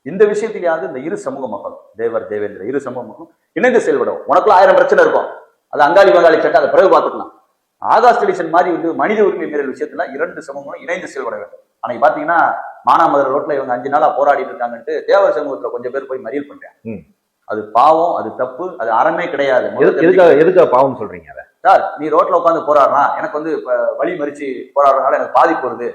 இந்த விஷயத்திலேயாவது இந்த இரு சமூக மக்களும், தேவர் தேவேந்திர இரு சமூக மக்களும் இணைந்து செயல்படும். உனக்குள்ள 1000 பிரச்சனை இருக்கும், அது அங்காளி வங்காளி சட்டம், அதை பிறகு பார்த்துக்கலாம். ஆகாஷ் டெலிஷன் மாதிரி வந்து மனித உரிமை மீறல் விஷயத்துல 2 சமூகங்களும் இணைந்து செயல்பட வேண்டும். அன்னைக்கு பாத்தீங்கன்னா மானாமதுரை ரோட்ல இவங்க 5 நாளா போராடிட்டு இருக்காங்கன்ட்டு தேவர் சமூகத்துல கொஞ்சம் பேர் போய் மறியல் பண்றாங்க. அது பாவம், அது தப்பு, அது அறமே கிடையாது. எதுக்காக பாவம் சொல்றீங்க? அதை சார், நீ ரோட்ல உட்காந்து போராடுறான், எனக்கு வந்து வழி மறிச்சு போராடுறதுனால எனக்கு பாதிப்பு வருது.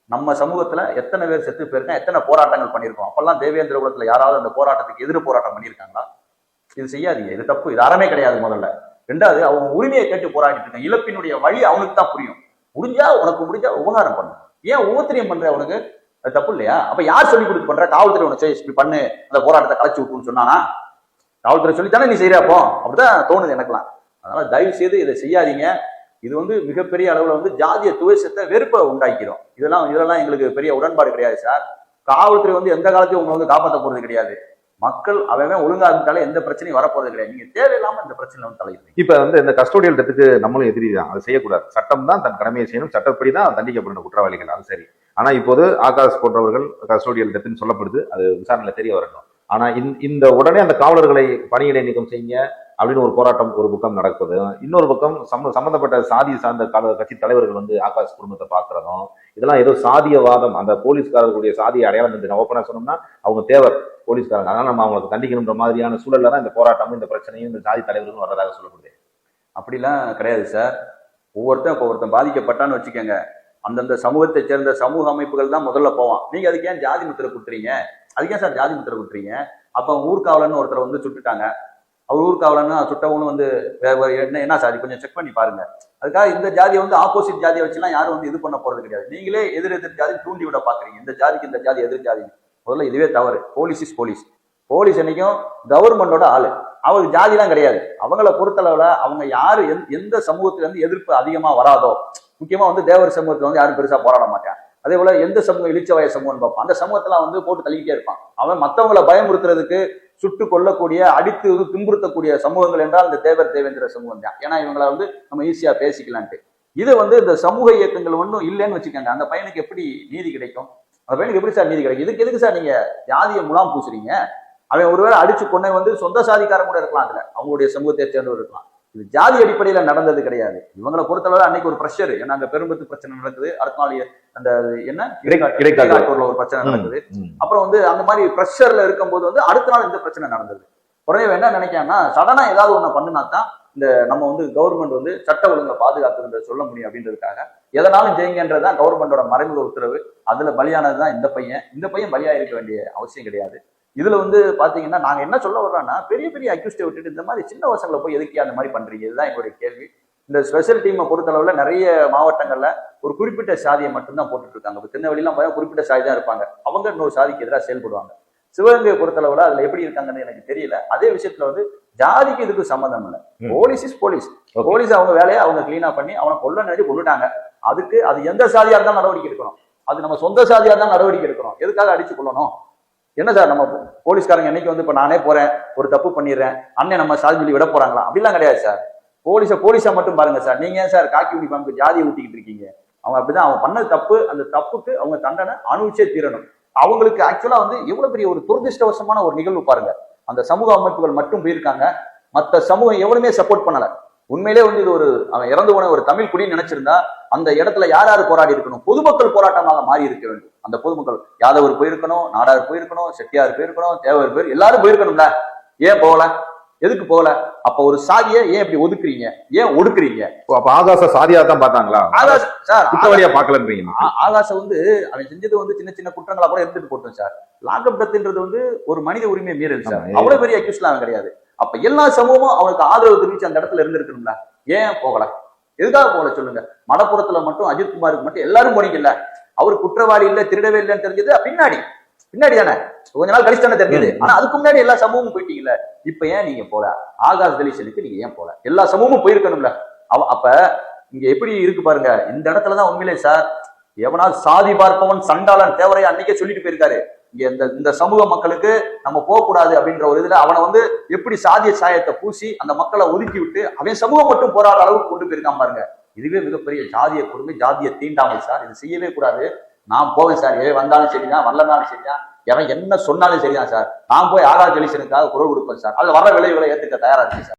நம்ம சமூகத்துல எத்தனை பேர் செத்து போயிருக்கோம், எத்தனை போராட்டங்கள் பண்ணியிருக்கோம். அப்பெல்லாம் தேவேந்திர குலத்துல யாராவது அந்த போராட்டத்துக்கு எதிர் போராட்டம் பண்ணியிருக்காங்களா? இது செய்யாதீங்க, இது தப்பு, இது அறமே கிடையாது. முதல்ல. 2வது, அவங்க உரிமையை கேட்டு போராடிட்டு இருக்காங்க. இழப்பினுடைய வழி அவனுக்கு தான் புரியும். உனக்கு முடிஞ்சா உபகாரம் பண்ணு. ஏன் ஒவ்வொருத்தரையும் பண்ற? உனக்கு அது தப்பு இல்லையா? அப்ப யார் சொல்லி கொடுத்து பண்ற? காவல்துறை உனக்கு இப்படி பண்ணு, அந்த போராட்டத்தை கலைச்சு விட்டுன்னு சொன்னானா? காவல்துறை சொல்லித்தானே நீ செய்யறப்போ? அப்படிதான் தோணுது எனக்குலாம். அதனால தயவு செய்து இதை செய்யாதீங்க. இது வந்து மிகப்பெரிய அளவுல வந்து ஜாதிய துவேஷத்தை, வெறுப்பை உண்டாக்கிறோம். இதெல்லாம் எங்களுக்கு பெரிய உடன்பாடு கிடையாது சார். காவல்துறை வந்து எந்த காலத்தையும் உங்களை வந்து காப்பாற்ற போறது கிடையாது. மக்கள் அவன் ஒழுங்கா இருந்தாலும் எந்த பிரச்சனையும் வரப்போறது கிடையாது. நீங்க தேவையில்லாம இந்த பிரச்சனை வந்து தலையிடுறீங்க. இப்ப வந்து இந்த கஸ்டோடியல் டெத்துக்கு நம்மளும் எதிரி தான். அதை செய்யக்கூடாது. சட்டம் தான் தன் கடமையை செய்யணும். சட்டப்படி தான் தண்டிக்கப்படணும் குற்றவாளிகள். அது சரி. ஆனா இப்போது ஆகாஷ் போன்றவர்கள் கஸ்டோடியல் டெத்துன்னு சொல்லப்படுது. அது விசாரணையில தெரிய வரணும். ஆனா இந்த உடனே அந்த காவலர்களை பணியிடை நீக்கம் செய்யுங்க அப்படின்னு ஒரு போராட்டம் ஒரு பக்கம் நடக்குது. இன்னொரு பக்கம் சம்பந்தப்பட்ட சாதி சார்ந்த கட்சி தலைவர்கள் வந்து ஆகாஷ் குடும்பத்தை பாக்குறதும், இதெல்லாம் ஏதோ சாதியவாதம். அந்த போலீஸ்காரர்களுடைய சாதியை அடையாளம் கண்டு ஓப்பனா சொன்னோம்னா அவங்க தேவர் போலீஸ்காரங்க, அதனால நம்ம அவங்களுக்கு தண்டிக்கணுன்ற மாதிரியான சூழல்ல தான் இந்த போராட்டமும் இந்த பிரச்சனையும் இந்த சாதி தலைவர்களும் வர்றதாக சொல்லப்படுது. அப்படிலாம் கிடையாது சார். ஒவ்வொருத்தன் பாதிக்கப்பட்டான்னு வச்சுக்கோங்க, அந்தந்த சமூகத்தை சேர்ந்த சமூக அமைப்புகள் தான் முதல்ல போவான். நீங்க அதுக்கு ஏன் ஜாதி முத்திரை கொடுத்துறீங்க? அதுக்கு ஏன் சார் ஜாதி முத்திரை கொடுத்துறீங்க? அப்ப ஊர்காவலன்னு ஒருத்தரை வந்து சுட்டுட்டாங்க. அவர் ஊர்காவலன்னு சுட்டவனும் வந்து என்ன சாதி கொஞ்சம் செக் பண்ணி பாருங்க. அதுக்காக இந்த ஜாதியை வந்து ஆப்போசிட் ஜாதியை வச்சுலாம் யாரும் வந்து இது பண்ண போறது கிடையாது. நீங்களே எதிர் ஜாதி தூண்டி விட பாக்குறீங்க. இந்த ஜாதிக்கு இந்த ஜாதி எதிர் ஜாதி. முதல்ல இதுவே தவறு. Police is police. போலீஸ் என்னைக்கும் கவர்மெண்டோட ஆளு. அவருக்கு ஜாதிலாம் கிடையாது. அவங்கள பொறுத்தளவுல அவங்க யாரு எந்த சமூகத்துல இருந்து எதிர்ப்பு அதிகமா வராதோ, முக்கியமா வந்து தேவர் சமூகத்துல வந்து யாரும் பெருசா போராட மாட்டான். அதே போல எந்த சமூகம் இழிச்சவாய சமூகம்னு பார்ப்பான். அந்த சமூகத்தெல்லாம் வந்து போட்டு தள்ளிக்கிட்டே இருப்பான். அவன் மற்றவங்களை பயமுறுத்துறதுக்கு, சுட்டு கொல்லக்கூடிய, அடித்து துன்புறுத்தக்கூடிய சமூகங்கள் என்றால் இந்த தேவர் தேவேந்திர சமூகம் தான். ஏன்னா இவங்களை வந்து நம்ம ஈஸியா பேசிக்கலான்ட்டு. இது வந்து இந்த சமூக இயக்கங்கள் ஒன்றும் இல்லைன்னு வச்சுக்கோங்க. அந்த பையனுக்கு எப்படி நீதி கிடைக்கும்? அந்த பையனுக்கு எப்படி சார் நீதி கிடைக்கும்? இதுக்கு எதுக்கு சார் நீங்க ஜாதியை முலாம் பூசுறீங்க? அவன் ஒருவேளை அடிச்சு கொண்டே வந்து சொந்த சாதிக்காரன் கூட இருக்கலாம், அதுல அவங்களுடைய சமூகத்தை சேர்ந்தவர் இருக்கலாம். இது ஜாதி அடிப்படையில நடந்தது கிடையாது. இவங்களை பொறுத்தளவு அன்னைக்கு ஒரு ப்ரெஷர். ஏன்னா அங்க பெரும்பத்து பிரச்சனை நடக்குது. அடுத்த நாள் அந்த என்ன இடைக்காட்டூர்ல ஒரு பிரச்சனை நடக்குது. அப்புறம் வந்து அந்த மாதிரி ப்ரெஷர்ல இருக்கும்போது வந்து அடுத்த நாள் இந்த பிரச்சனை நடந்தது. குறைய என்ன நினைக்காங்கன்னா சடனா ஏதாவது ஒண்ணு பண்ணுனா தான் இந்த நம்ம வந்து கவர்மெண்ட் வந்து சட்ட ஒழுங்கை பாதுகாத்துன்றத சொல்ல முடியும் அப்படின்றதுக்காக எதனாலும் செய்யுங்கன்றதுதான் கவர்மெண்டோட மறைமுக உத்தரவு. அதுல பலியானதுதான் இந்த பையன் பலியா இருக்க வேண்டிய அவசியம் கிடையாது. இதுல வந்து பாத்தீங்கன்னா நாங்க என்ன சொல்ல வர்றோம்னா, பெரிய பெரிய அக்யூஸ்டை விட்டுட்டு இந்த மாதிரி சின்ன வசங்களை போய் எதுக்கே அந்த மாதிரி பண்றீங்க? இதுதான் எங்களுடைய கேள்வி. இந்த ஸ்பெஷல் டீமை பொறுத்தளவுல நிறைய மாவட்டங்கள்ல ஒரு குறிப்பிட்ட சாதியை மட்டும்தான் போட்டுட்டு இருக்காங்க. இப்போ திருநெல்வேலிலாம் பார்த்தா குறிப்பிட்ட சாதி தான் இருப்பாங்க. அவங்க இன்னொரு சாதிக்கு எதிராக செயல்படுவாங்க. சிவகங்கையை பொறுத்தளவுல அதுல எப்படி இருக்காங்கன்னு எனக்கு தெரியல. அதே விஷயத்துல வந்து ஜாதிக்கு இதுக்கு சம்மந்தம் இல்லை. Police is police. போலீஸ் அவங்க வேலையை அவங்க கிளீனா பண்ணி அவனை கொல்ல நினைச்சு கொண்டுட்டாங்க. அதுக்கு அது எந்த சாதியா இருந்தாலும் நடவடிக்கை எடுக்கணும். அது நம்ம சொந்த சாதியா இருந்தாலும் நடவடிக்கை எடுக்கணும். எதுக்காக அடிச்சு கொள்ளணும்? என்ன சார் நம்ம போலீஸ்காரங்க என்னைக்கு வந்து இப்ப நானே போறேன், ஒரு தப்பு பண்ணிடுறேன், அண்ணன் நம்ம சாதி சொல்லி விட போறாங்களா? அப்படிலாம் கிடையாது சார். போலீஸா மட்டும் பாருங்க சார். நீங்க ஏன் சார் காக்கி யூனிஃபார்முக்கு ஜாதியை ஊட்டிக்கிட்டு இருக்கீங்க? அவங்க அப்படிதான், அவங்க பண்ணது தப்பு. அந்த தப்புக்கு அவங்க தண்டனை அனுபவிச்சே தீரணும். அவங்களுக்கு ஆக்சுவலா வந்து எவ்வளவு பெரிய ஒரு துரதிருஷ்டவசமான ஒரு நிகழ்வு பாருங்க. அந்த சமூக அமைப்புகள் மட்டும் போயிருக்காங்க, மற்ற சமூகம் எவனுமே சப்போர்ட் பண்ணல. உண்மையிலே வந்து இது ஒரு அவன் இறந்து போன ஒரு தமிழ் குடின்னு நினைச்சிருந்தா அந்த இடத்துல யார் போராடி இருக்கணும்? பொதுமக்கள் போராட்டமாக மாறி இருக்க வேண்டும். அந்த பொதுமக்கள் யாதவர் போயிருக்கணும், நாடார் போயிருக்கணும், செட்டியார் போயிருக்கணும், தேவர் எல்லாரும் போயிருக்கணும்ல. ஏன் போகல? எதுக்கு போகல? அப்ப ஒரு சாதியை ஏன் இப்படி ஒதுக்குறீங்க? ஏன் ஒடுக்குறீங்க? அப்ப ஆகாச சாதியா தான் பார்த்தாங்களா? ஆகாஷ் சார் குற்றவாளியா பார்க்கலன்றீங்க. ஆகாஷ வந்து அவன் செஞ்சது வந்து சின்ன சின்ன குற்றங்களா கூட எடுத்துட்டு போட்டோம் சார். லாக்அப் டெத்ன்றது வந்து ஒரு மனித உரிமை மீறல் சார். அவ்வளவு பெரிய அக்யூஸ்லாம் அவன் கிடையாது. அப்ப எல்லா சமூகமும் அவனுக்கு ஆதரவு தெரிவிச்சு அந்த இடத்துல இருந்திருக்கணும்ல. ஏன் போகல? எதுக்காக போகல சொல்லுங்க? மடப்புறத்துல மட்டும் அஜித்குமாருக்கு மட்டும் எல்லாரும் போனீங்கல்ல. அவர் குற்றவாளி இல்ல, திருடவே இல்லைன்னு தெரிஞ்சது பின்னாடி தானே, கொஞ்ச நாள் கழிச்சு தானே தெரிஞ்சது. ஆனா அதுக்கு முன்னாடி எல்லா சமூகமும் போயிட்டீங்கல்ல. இப்ப ஏன் நீங்க போல? ஆகாஷ் தலிஷனுக்கு நீங்க ஏன் போல? எல்லா சமூகமும் போயிருக்கணும்ல. அப்ப இங்க எப்படி இருக்கு பாருங்க. இந்த இடத்துலதான் உண்மையிலே சார் எவனால் சாதி பார்ப்பவன் சண்டாளன் தேவரையா அன்னைக்கே சொல்லிட்டு போயிருக்காரு. இங்க இந்த சமூக மக்களுக்கு நம்ம போகக்கூடாது அப்படின்ற ஒரு இதுல அவனை வந்து எப்படி சாதிய சாயத்தை பூசி அந்த மக்களை ஒதுக்கி விட்டு அவன் சமூகம் மட்டும் போராடுற அளவுக்கு கொண்டு போயிருக்கான் பாருங்க. இதுவே மிகப்பெரிய ஜாதிய கொடுமை, ஜாதிய தீண்டாமல் சார். இது செய்யவே கூடாது. நான் போவேன் சார். வந்தாலும் சரிதான், வரலனாலும் சரிதான். எவன் என்ன சொன்னாலும் சரிதான் சார். நான் போய் ஆகாஷ் ஜெலிசனுக்காக குரல் கொடுப்பேன் சார். அதுல வர விளைவுகளை ஏத்துக்க தயாரா இருக்கு சார்.